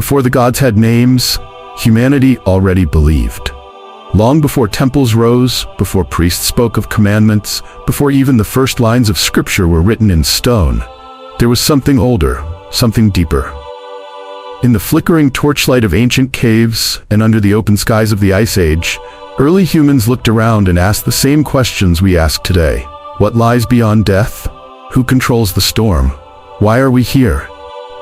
Before the gods had names, humanity already believed. Long before temples rose, before priests spoke of commandments, before even the first lines of scripture were written in stone, there was something older, something deeper. In the flickering torchlight of ancient caves and under the open skies of the Ice Age, early humans looked around and asked the same questions we ask today. What lies beyond death? Who controls the storm? Why are we here?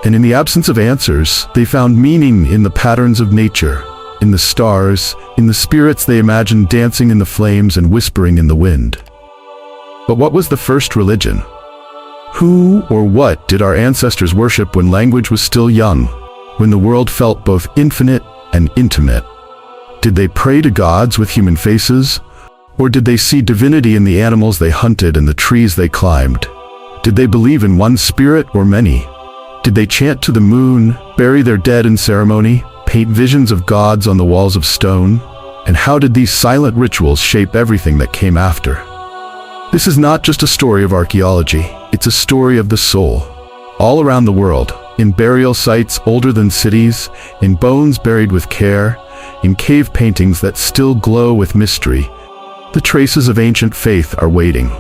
And in the absence of answers, they found meaning in the patterns of nature, in the stars, in the spirits they imagined dancing in the flames and whispering in the wind. But what was the first religion? Who or what did our ancestors worship when language was still young, when the world felt both infinite and intimate? Did they pray to gods with human faces? Or did they see divinity in the animals they hunted and the trees they climbed? Did they believe in one spirit or many? Did they chant to the moon, bury their dead in ceremony, paint visions of gods on the walls of stone? And how did these silent rituals shape everything that came after? This is not just a story of archaeology, it's a story of the soul. All around the world, in burial sites older than cities, in bones buried with care, in cave paintings that still glow with mystery, the traces of ancient faith are waiting.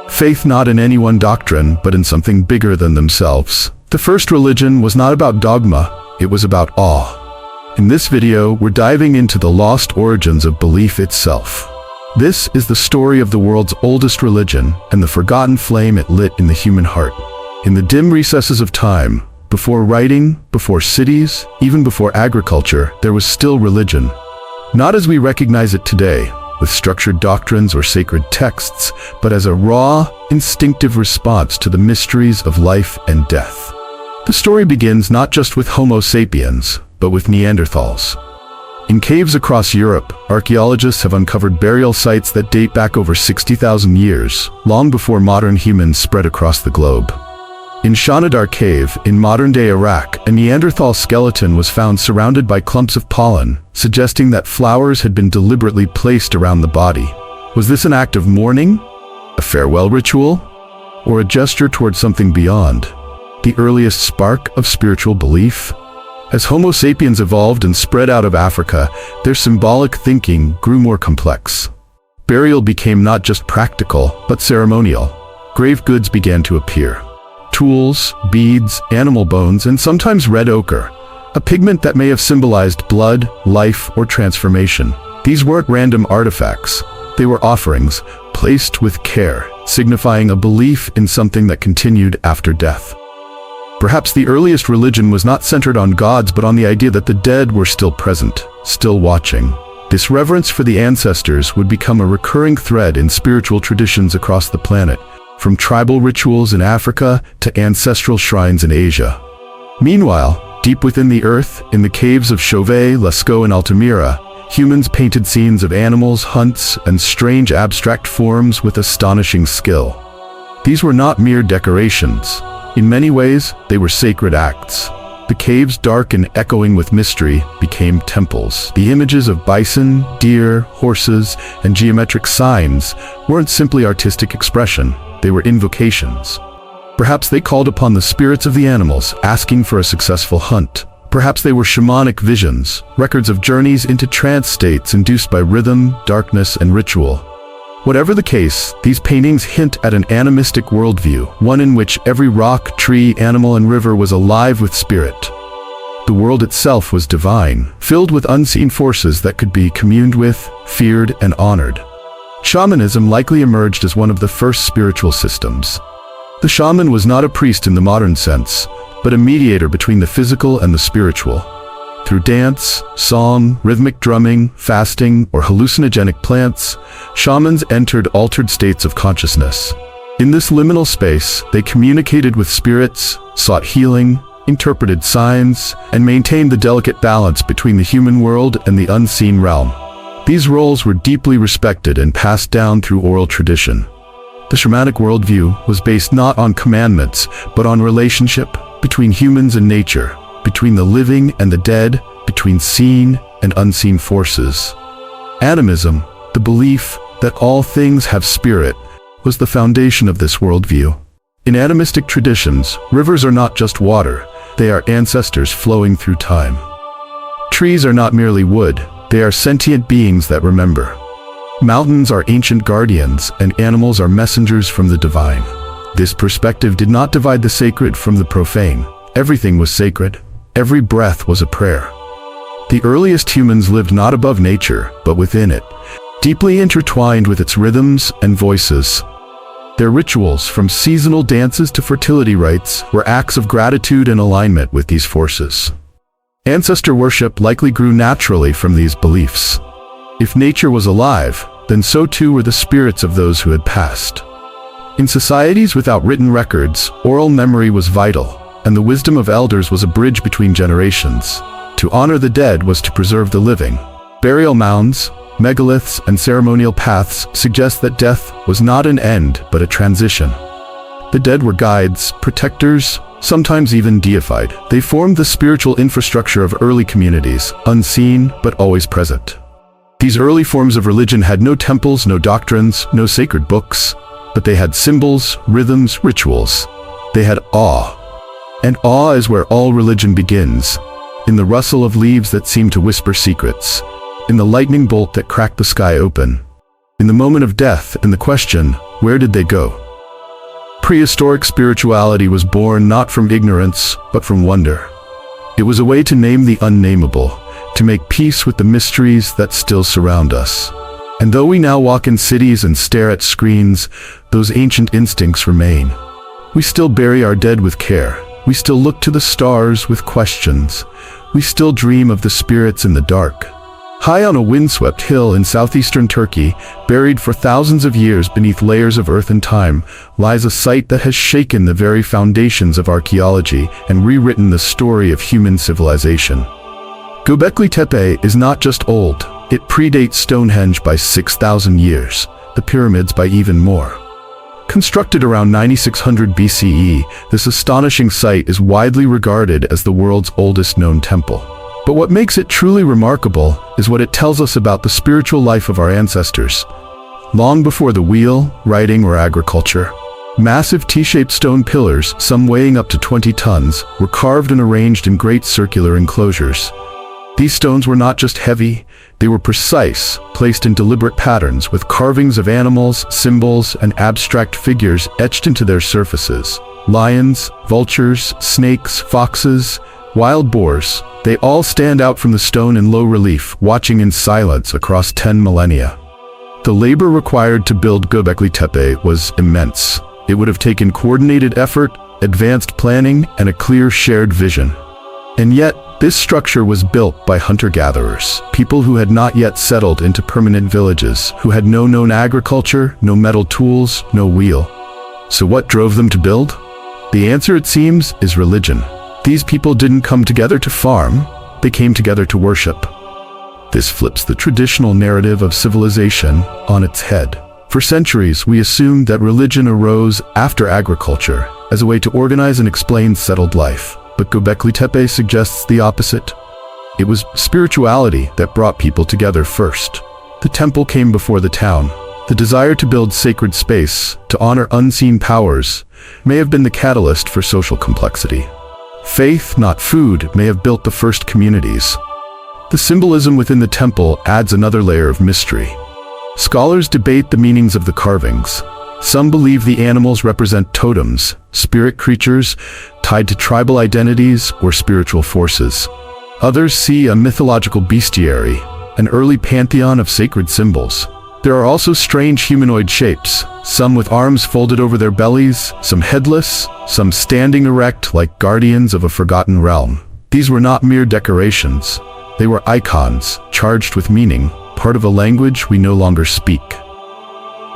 Faith not in any one doctrine, but in something bigger than themselves. The first religion was not about dogma, it was about awe. In this video, we're diving into the lost origins of belief itself. This is the story of the world's oldest religion and the forgotten flame it lit in the human heart. In the dim recesses of time, before writing, before cities, even before agriculture, there was still religion. Not as we recognize it today, with structured doctrines or sacred texts, but as a raw, instinctive response to the mysteries of life and death. The story begins not just with Homo sapiens, but with Neanderthals. In caves across Europe, archaeologists have uncovered burial sites that date back over 60,000 years, long before modern humans spread across the globe. In Shanidar Cave, in modern-day Iraq, a Neanderthal skeleton was found surrounded by clumps of pollen, suggesting that flowers had been deliberately placed around the body. Was this an act of mourning? A farewell ritual? Or a gesture toward something beyond? The earliest spark of spiritual belief? As Homo sapiens evolved and spread out of Africa, their symbolic thinking grew more complex. Burial became not just practical, but ceremonial. Grave goods began to appear. Tools, beads, animal bones, and sometimes red ochre, a pigment that may have symbolized blood, life, or transformation. These weren't random artifacts. They were offerings, placed with care, signifying a belief in something that continued after death. Perhaps the earliest religion was not centered on gods, but on the idea that the dead were still present, still watching. This reverence for the ancestors would become a recurring thread in spiritual traditions across the planet, from tribal rituals in Africa to ancestral shrines in Asia. Meanwhile, deep within the earth, in the caves of Chauvet, Lascaux, and Altamira, humans painted scenes of animals, hunts, and strange abstract forms with astonishing skill. These were not mere decorations. In many ways, they were sacred acts. The caves, dark and echoing with mystery, became temples. The images of bison, deer, horses, and geometric signs weren't simply artistic expression. They were invocations. Perhaps they called upon the spirits of the animals, asking for a successful hunt. Perhaps they were shamanic visions, records of journeys into trance states induced by rhythm, darkness, and ritual. Whatever the case, these paintings hint at an animistic worldview, one in which every rock, tree, animal, and river was alive with spirit. The world itself was divine, filled with unseen forces that could be communed with, feared, and honored. Shamanism likely emerged as one of the first spiritual systems. The shaman was not a priest in the modern sense, but a mediator between the physical and the spiritual. Through dance, song, rhythmic drumming, fasting, or hallucinogenic plants, shamans entered altered states of consciousness. In this liminal space, they communicated with spirits, sought healing, interpreted signs, and maintained the delicate balance between the human world and the unseen realm. These roles were deeply respected and passed down through oral tradition. The shamanic worldview was based not on commandments, but on relationship between humans and nature, between the living and the dead, between seen and unseen forces. Animism, the belief that all things have spirit, was the foundation of this worldview. In animistic traditions, rivers are not just water, they are ancestors flowing through time. Trees are not merely wood, they are sentient beings that remember. Mountains are ancient guardians, and animals are messengers from the divine. This perspective did not divide the sacred from the profane. Everything was sacred. Every breath was a prayer. The earliest humans lived not above nature, but within it, deeply intertwined with its rhythms and voices. Their rituals, from seasonal dances to fertility rites, were acts of gratitude and alignment with these forces. Ancestor worship likely grew naturally from these beliefs. If nature was alive, then so too were the spirits of those who had passed. In societies without written records, oral memory was vital, and the wisdom of elders was a bridge between generations. To honor the dead was to preserve the living. Burial mounds, megaliths, and ceremonial paths suggest that death was not an end, but a transition. The dead were guides, protectors, sometimes even deified. They formed the spiritual infrastructure of early communities, unseen but always present. These early forms of religion had no temples, no doctrines, no sacred books, but they had symbols, rhythms, rituals. They had awe. And awe is where all religion begins, in the rustle of leaves that seem to whisper secrets, in the lightning bolt that cracked the sky open, in the moment of death, in the question, where did they go? Prehistoric spirituality was born not from ignorance, but from wonder. It was a way to name the unnameable, to make peace with the mysteries that still surround us. And though we now walk in cities and stare at screens, those ancient instincts remain. We still bury our dead with care. We still look to the stars with questions. We still dream of the spirits in the dark. High on a windswept hill in southeastern Turkey, buried for thousands of years beneath layers of earth and time, lies a site that has shaken the very foundations of archaeology and rewritten the story of human civilization. Göbekli Tepe is not just old, it predates Stonehenge by 6,000 years, the pyramids by even more. Constructed around 9600 BCE, this astonishing site is widely regarded as the world's oldest known temple. But what makes it truly remarkable is what it tells us about the spiritual life of our ancestors. Long before the wheel, writing, or agriculture, massive T-shaped stone pillars, some weighing up to 20 tons, were carved and arranged in great circular enclosures. These stones were not just heavy, they were precise, placed in deliberate patterns with carvings of animals, symbols, and abstract figures etched into their surfaces. Lions, vultures, snakes, foxes, wild boars, they all stand out from the stone in low relief, watching in silence across 10 millennia. The labor required to build Göbekli Tepe was immense. It would have taken coordinated effort, advanced planning, and a clear shared vision. And yet, this structure was built by hunter-gatherers, people who had not yet settled into permanent villages, who had no known agriculture, no metal tools, no wheel. So what drove them to build? The answer, it seems, is religion. These people didn't come together to farm, they came together to worship. This flips the traditional narrative of civilization on its head. For centuries, we assumed that religion arose after agriculture, as a way to organize and explain settled life. But Göbekli Tepe suggests the opposite. It was spirituality that brought people together first. The temple came before the town. The desire to build sacred space, to honor unseen powers, may have been the catalyst for social complexity. Faith, not food, may have built the first communities. The symbolism within the temple adds another layer of mystery. Scholars debate the meanings of the carvings. Some believe the animals represent totems, spirit creatures tied to tribal identities or spiritual forces. Others see a mythological bestiary, an early pantheon of sacred symbols. There are also strange humanoid shapes, some with arms folded over their bellies, some headless, some standing erect like guardians of a forgotten realm. These were not mere decorations. They were icons, charged with meaning, part of a language we no longer speak.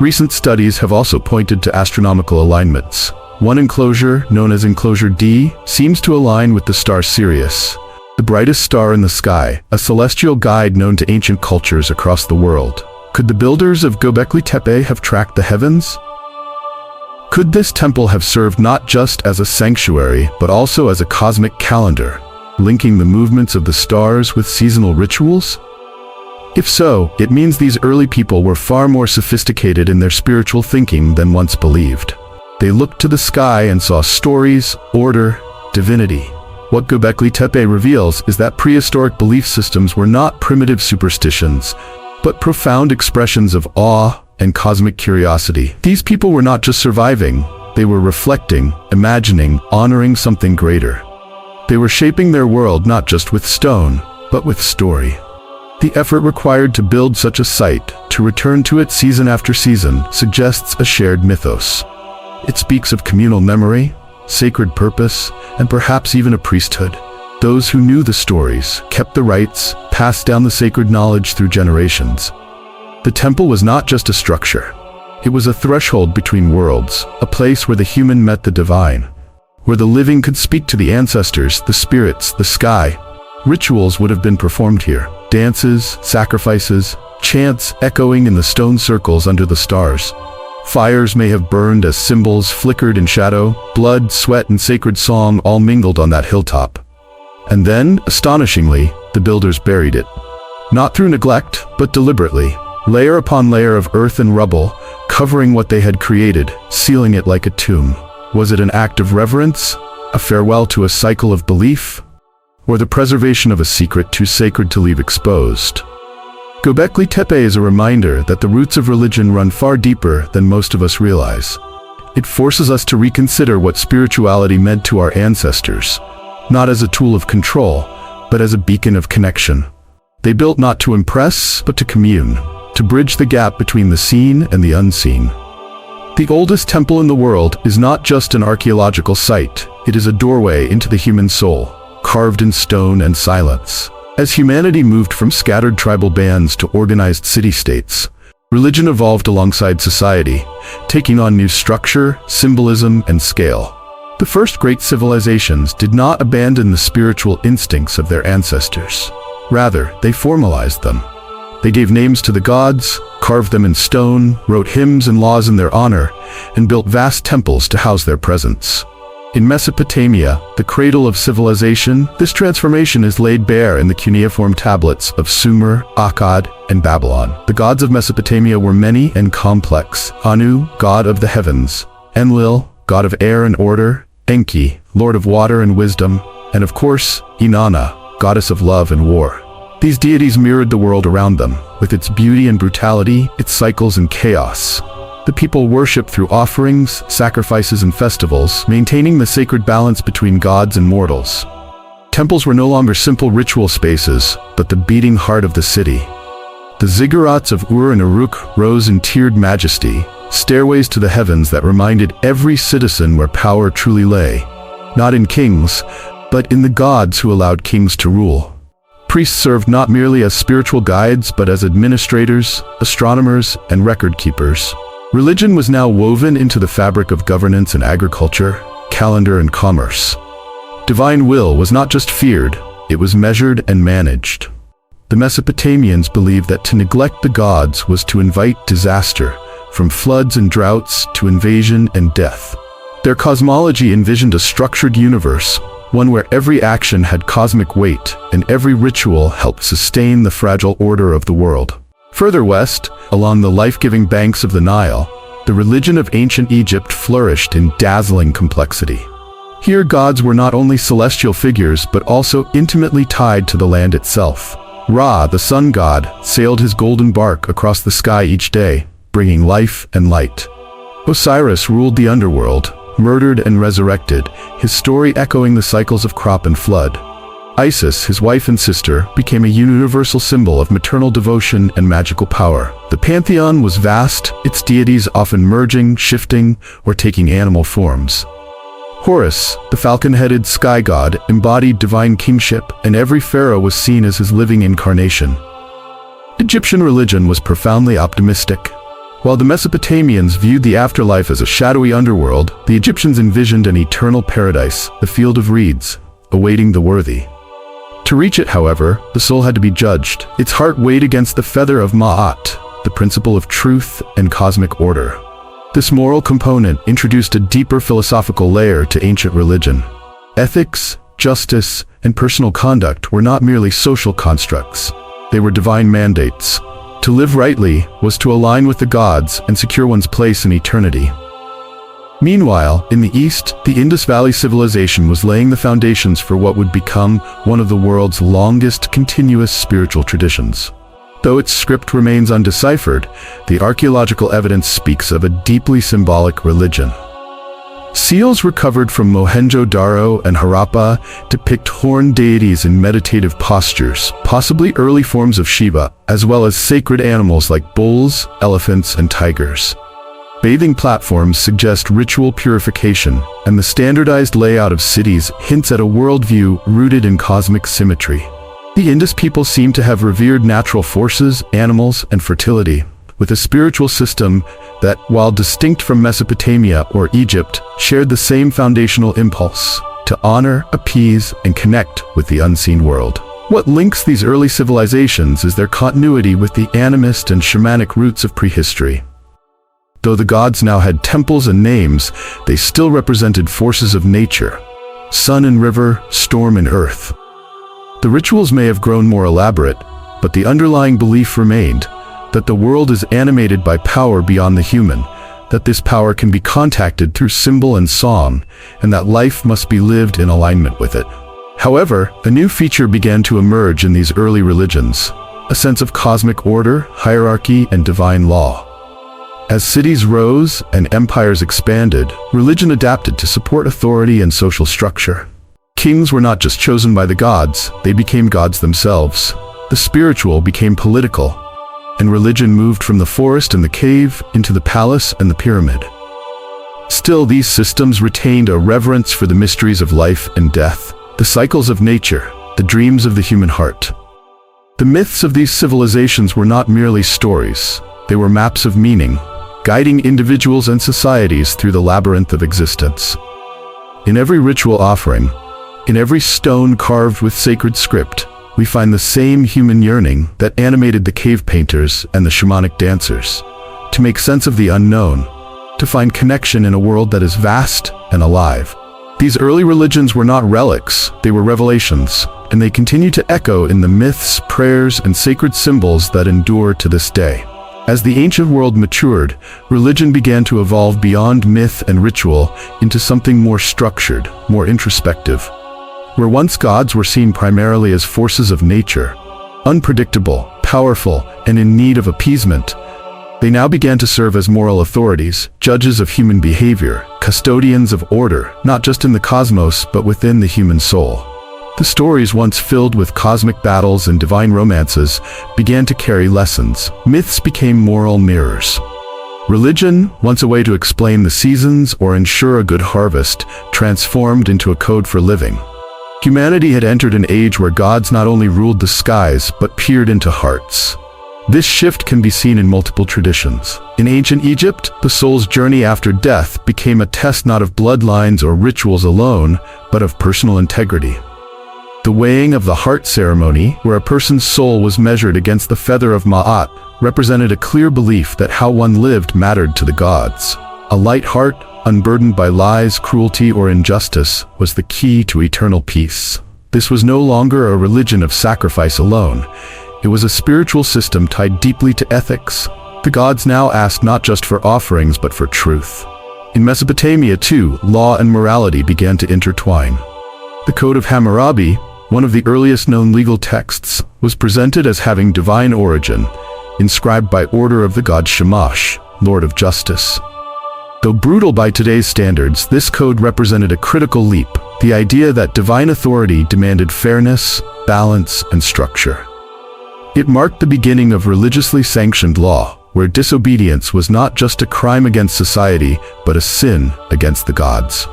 Recent studies have also pointed to astronomical alignments. One enclosure, known as Enclosure D, seems to align with the star Sirius, the brightest star in the sky, a celestial guide known to ancient cultures across the world. Could the builders of Göbekli Tepe have tracked the heavens? Could this temple have served not just as a sanctuary, but also as a cosmic calendar, linking the movements of the stars with seasonal rituals? If so, it means these early people were far more sophisticated in their spiritual thinking than once believed. They looked to the sky and saw stories, order, divinity. What Göbekli Tepe reveals is that prehistoric belief systems were not primitive superstitions, but profound expressions of awe and cosmic curiosity. These people were not just surviving, they were reflecting, imagining, honoring something greater. They were shaping their world not just with stone, but with story. The effort required to build such a site, to return to it season after season, suggests a shared mythos. It speaks of communal memory, sacred purpose, and perhaps even a priesthood. Those who knew the stories, kept the rites, passed down the sacred knowledge through generations. The temple was not just a structure. It was a threshold between worlds, a place where the human met the divine, where the living could speak to the ancestors, the spirits, the sky. Rituals would have been performed here. Dances, sacrifices, chants echoing in the stone circles under the stars. Fires may have burned as symbols flickered in shadow, blood, sweat, and sacred song all mingled on that hilltop. And then, astonishingly, the builders buried it. Not through neglect, but deliberately, layer upon layer of earth and rubble, covering what they had created, sealing it like a tomb. Was it an act of reverence, a farewell to a cycle of belief, or the preservation of a secret too sacred to leave exposed? Göbekli Tepe is a reminder that the roots of religion run far deeper than most of us realize. It forces us to reconsider what spirituality meant to our ancestors, not as a tool of control, but as a beacon of connection. They built not to impress, but to commune, to bridge the gap between the seen and the unseen. The oldest temple in the world is not just an archaeological site, it is a doorway into the human soul, carved in stone and silence. As humanity moved from scattered tribal bands to organized city-states, religion evolved alongside society, taking on new structure, symbolism, and scale. The first great civilizations did not abandon the spiritual instincts of their ancestors. Rather, they formalized them. They gave names to the gods, carved them in stone, wrote hymns and laws in their honor, and built vast temples to house their presence. In Mesopotamia, the cradle of civilization, this transformation is laid bare in the cuneiform tablets of Sumer, Akkad, and Babylon. The gods of Mesopotamia were many and complex. Anu, god of the heavens; Enlil, god of air and order; Enki, lord of water and wisdom; and of course, Inanna, goddess of love and war. These deities mirrored the world around them, with its beauty and brutality, its cycles and chaos. The people worshipped through offerings, sacrifices, and festivals, maintaining the sacred balance between gods and mortals. Temples were no longer simple ritual spaces, but the beating heart of the city. The ziggurats of Ur and Uruk rose in tiered majesty, stairways to the heavens that reminded every citizen where power truly lay, not in kings, but in the gods who allowed kings to rule. Priests served not merely as spiritual guides, but as administrators, astronomers, and record keepers. Religion was now woven into the fabric of governance and agriculture, calendar and commerce. Divine will was not just feared, it was measured and managed. The Mesopotamians believed that to neglect the gods was to invite disaster, from floods and droughts to invasion and death. Their cosmology envisioned a structured universe, one where every action had cosmic weight and every ritual helped sustain the fragile order of the world. Further west, along the life-giving banks of the Nile, the religion of ancient Egypt flourished in dazzling complexity. Here gods were not only celestial figures but also intimately tied to the land itself. Ra, the sun god, sailed his golden bark across the sky each day, bringing life and light. Osiris ruled the underworld, murdered and resurrected, his story echoing the cycles of crop and flood. Isis, his wife and sister, became a universal symbol of maternal devotion and magical power. The pantheon was vast, its deities often merging, shifting, or taking animal forms. Horus, the falcon-headed sky god, embodied divine kingship, and every pharaoh was seen as his living incarnation. Egyptian religion was profoundly optimistic. While the Mesopotamians viewed the afterlife as a shadowy underworld, the Egyptians envisioned an eternal paradise, the field of reeds, awaiting the worthy. To reach it, however, the soul had to be judged. Its heart weighed against the feather of Ma'at, the principle of truth and cosmic order. This moral component introduced a deeper philosophical layer to ancient religion. Ethics, justice, and personal conduct were not merely social constructs. They were divine mandates. To live rightly was to align with the gods and secure one's place in eternity. Meanwhile, in the East, the Indus Valley civilization was laying the foundations for what would become one of the world's longest continuous spiritual traditions. Though its script remains undeciphered, the archaeological evidence speaks of a deeply symbolic religion. Seals recovered from Mohenjo-Daro and Harappa depict horned deities in meditative postures, possibly early forms of Shiva, as well as sacred animals like bulls, elephants, and tigers. Bathing platforms suggest ritual purification, and the standardized layout of cities hints at a worldview rooted in cosmic symmetry. The Indus people seem to have revered natural forces, animals, and fertility, with a spiritual system that, while distinct from Mesopotamia or Egypt, shared the same foundational impulse to honor, appease, and connect with the unseen world. What links these early civilizations is their continuity with the animist and shamanic roots of prehistory. Though the gods now had temples and names, they still represented forces of nature: sun and river, storm and earth. The rituals may have grown more elaborate, but the underlying belief remained that the world is animated by power beyond the human, that this power can be contacted through symbol and song, and that life must be lived in alignment with it. However, a new feature began to emerge in these early religions: a sense of cosmic order, hierarchy, and divine law. As cities rose and empires expanded, religion adapted to support authority and social structure. Kings were not just chosen by the gods, they became gods themselves. The spiritual became political, and religion moved from the forest and the cave into the palace and the pyramid. Still, these systems retained a reverence for the mysteries of life and death, the cycles of nature, the dreams of the human heart. The myths of these civilizations were not merely stories, they were maps of meaning, guiding individuals and societies through the labyrinth of existence. In every ritual offering, in every stone carved with sacred script, we find the same human yearning that animated the cave painters and the shamanic dancers: to make sense of the unknown, to find connection in a world that is vast and alive. These early religions were not relics, they were revelations, and they continue to echo in the myths, prayers, and sacred symbols that endure to this day. As the ancient world matured, religion began to evolve beyond myth and ritual into something more structured, more introspective. Where once gods were seen primarily as forces of nature, unpredictable, powerful, and in need of appeasement, they now began to serve as moral authorities, judges of human behavior, custodians of order, not just in the cosmos but within the human soul. The stories, once filled with cosmic battles and divine romances, began to carry lessons. Myths became moral mirrors. Religion, once a way to explain the seasons or ensure a good harvest, transformed into a code for living. Humanity had entered an age where gods not only ruled the skies, but peered into hearts. This shift can be seen in multiple traditions. In ancient Egypt, the soul's journey after death became a test not of bloodlines or rituals alone, but of personal integrity. The weighing of the heart ceremony, where a person's soul was measured against the feather of Ma'at, represented a clear belief that how one lived mattered to the gods. A light heart, unburdened by lies, cruelty, or injustice, was the key to eternal peace. This was no longer a religion of sacrifice alone. It was a spiritual system tied deeply to ethics. The gods now asked not just for offerings but for truth. In Mesopotamia too, law and morality began to intertwine. The Code of Hammurabi, one of the earliest known legal texts, was presented as having divine origin, inscribed by order of the god Shamash, Lord of Justice. Though brutal by today's standards, this code represented a critical leap, the idea that divine authority demanded fairness, balance, and structure. It marked the beginning of religiously sanctioned law, where disobedience was not just a crime against society, but a sin against the gods.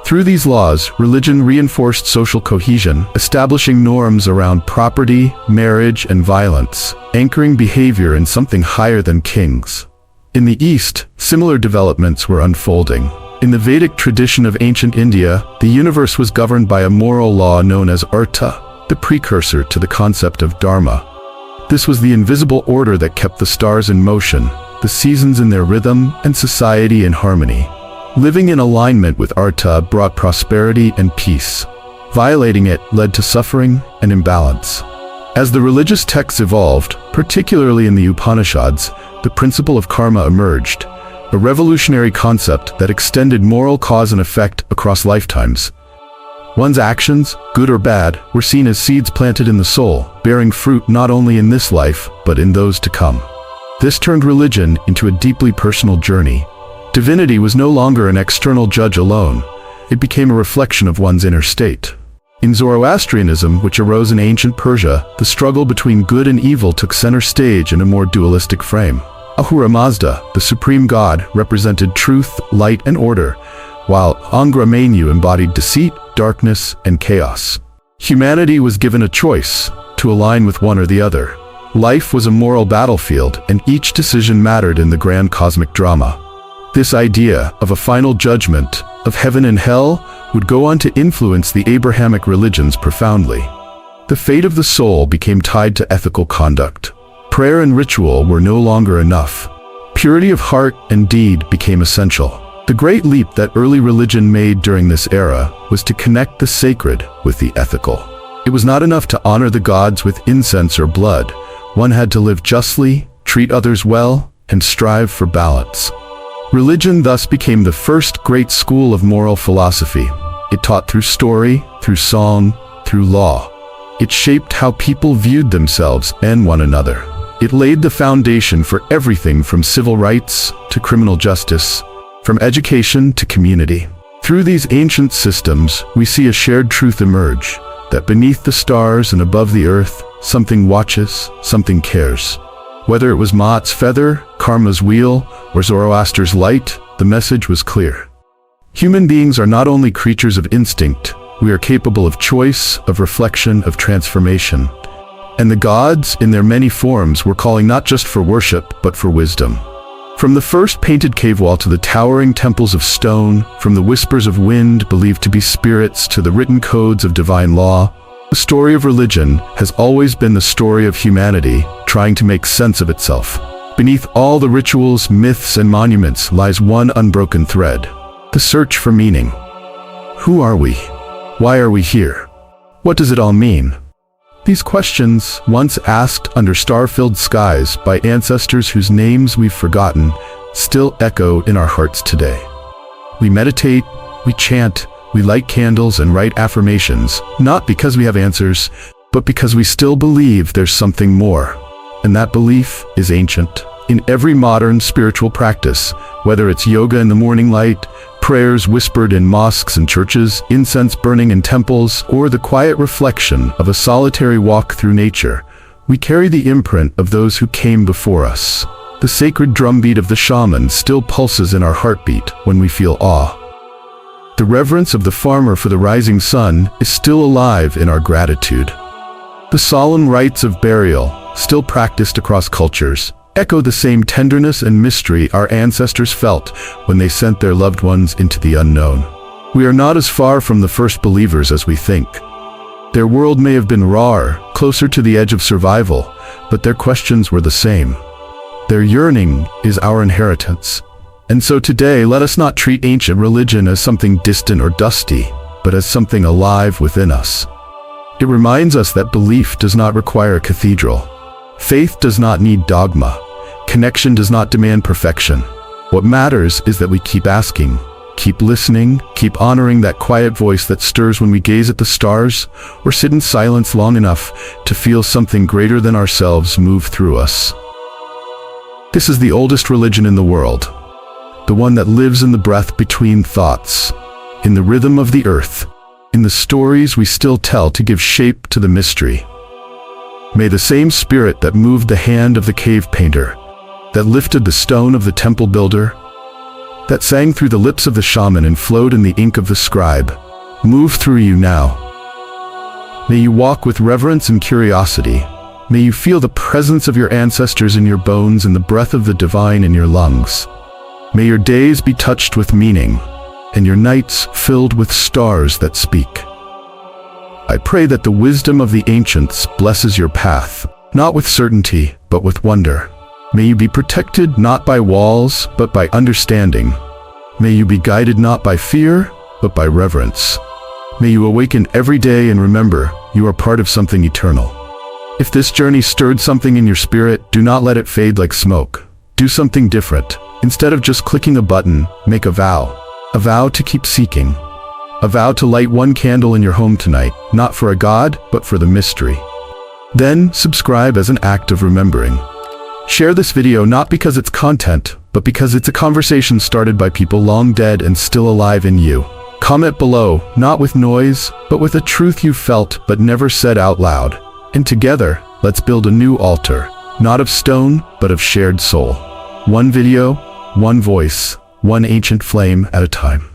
Through these laws, religion reinforced social cohesion, establishing norms around property, marriage, and violence, anchoring behavior in something higher than kings. In the East, similar developments were unfolding. In the Vedic tradition of ancient India, the universe was governed by a moral law known as Artha, the precursor to the concept of Dharma. This was the invisible order that kept the stars in motion, the seasons in their rhythm, and society in harmony. Living in alignment with Artha brought prosperity and peace. Violating it led to suffering and imbalance. As the religious texts evolved, particularly in the Upanishads, the principle of karma emerged, a revolutionary concept that extended moral cause and effect across lifetimes. One's actions, good or bad, were seen as seeds planted in the soul, bearing fruit not only in this life, but in those to come. This turned religion into a deeply personal journey. Divinity was no longer an external judge alone. It became a reflection of one's inner state. In Zoroastrianism, which arose in ancient Persia, the struggle between good and evil took center stage in a more dualistic frame. Ahura Mazda, the supreme god, represented truth, light, and order, while Angra Mainyu embodied deceit, darkness, and chaos. Humanity was given a choice to align with one or the other. Life was a moral battlefield, and each decision mattered in the grand cosmic drama. This idea of a final judgment, of heaven and hell, would go on to influence the Abrahamic religions profoundly. The fate of the soul became tied to ethical conduct. Prayer and ritual were no longer enough. Purity of heart and deed became essential. The great leap that early religion made during this era was to connect the sacred with the ethical. It was not enough to honor the gods with incense or blood. One had to live justly, treat others well, and strive for balance. Religion thus became the first great school of moral philosophy. It taught through story, through song, through law. It shaped how people viewed themselves and one another. It laid the foundation for everything from civil rights to criminal justice, from education to community. Through these ancient systems, we see a shared truth emerge, that beneath the stars and above the earth, something watches, something cares. Whether it was Ma'at's feather, Karma's wheel, or Zoroaster's light, the message was clear. Human beings are not only creatures of instinct, we are capable of choice, of reflection, of transformation. And the gods, in their many forms, were calling not just for worship, but for wisdom. From the first painted cave wall to the towering temples of stone, from the whispers of wind believed to be spirits to the written codes of divine law, the story of religion has always been the story of humanity trying to make sense of itself. Beneath all the rituals, myths, and monuments lies one unbroken thread: the search for meaning. Who are we? Why are we here? What does it all mean? These questions, once asked under star-filled skies by ancestors whose names we've forgotten, still echo in our hearts today. We meditate, we chant, we light candles and write affirmations, not because we have answers, but because we still believe there's something more. And that belief is ancient. In every modern spiritual practice, whether it's yoga in the morning light, prayers whispered in mosques and churches, incense burning in temples, or the quiet reflection of a solitary walk through nature, we carry the imprint of those who came before us. The sacred drumbeat of the shaman still pulses in our heartbeat when we feel awe. The reverence of the farmer for the rising sun is still alive in our gratitude. The solemn rites of burial, still practiced across cultures, echo the same tenderness and mystery our ancestors felt when they sent their loved ones into the unknown. We are not as far from the first believers as we think. Their world may have been rawer, closer to the edge of survival, but their questions were the same. Their yearning is our inheritance. And so today, let us not treat ancient religion as something distant or dusty, but as something alive within us. It reminds us that belief does not require a cathedral. Faith does not need dogma. Connection does not demand perfection. What matters is that we keep asking, keep listening, keep honoring that quiet voice that stirs when we gaze at the stars, or sit in silence long enough to feel something greater than ourselves move through us. This is the oldest religion in the world, the one that lives in the breath between thoughts, in the rhythm of the earth, in the stories we still tell to give shape to the mystery. May the same spirit that moved the hand of the cave painter, that lifted the stone of the temple builder, that sang through the lips of the shaman and flowed in the ink of the scribe, move through you now. May you walk with reverence and curiosity. May you feel the presence of your ancestors in your bones and the breath of the divine in your lungs. May your days be touched with meaning, and your nights filled with stars that speak. I pray that the wisdom of the ancients blesses your path, not with certainty, but with wonder. May you be protected not by walls, but by understanding. May you be guided not by fear, but by reverence. May you awaken every day and remember you are part of something eternal. If this journey stirred something in your spirit, do not let it fade like smoke. Do something different. Instead of just clicking a button, make a vow. A vow to keep seeking. A vow to light one candle in your home tonight, not for a god, but for the mystery. Then, subscribe as an act of remembering. Share this video not because it's content, but because it's a conversation started by people long dead and still alive in you. Comment below, not with noise, but with a truth you felt but never said out loud. And together, let's build a new altar, not of stone, but of shared soul. One video, one voice, one ancient flame at a time.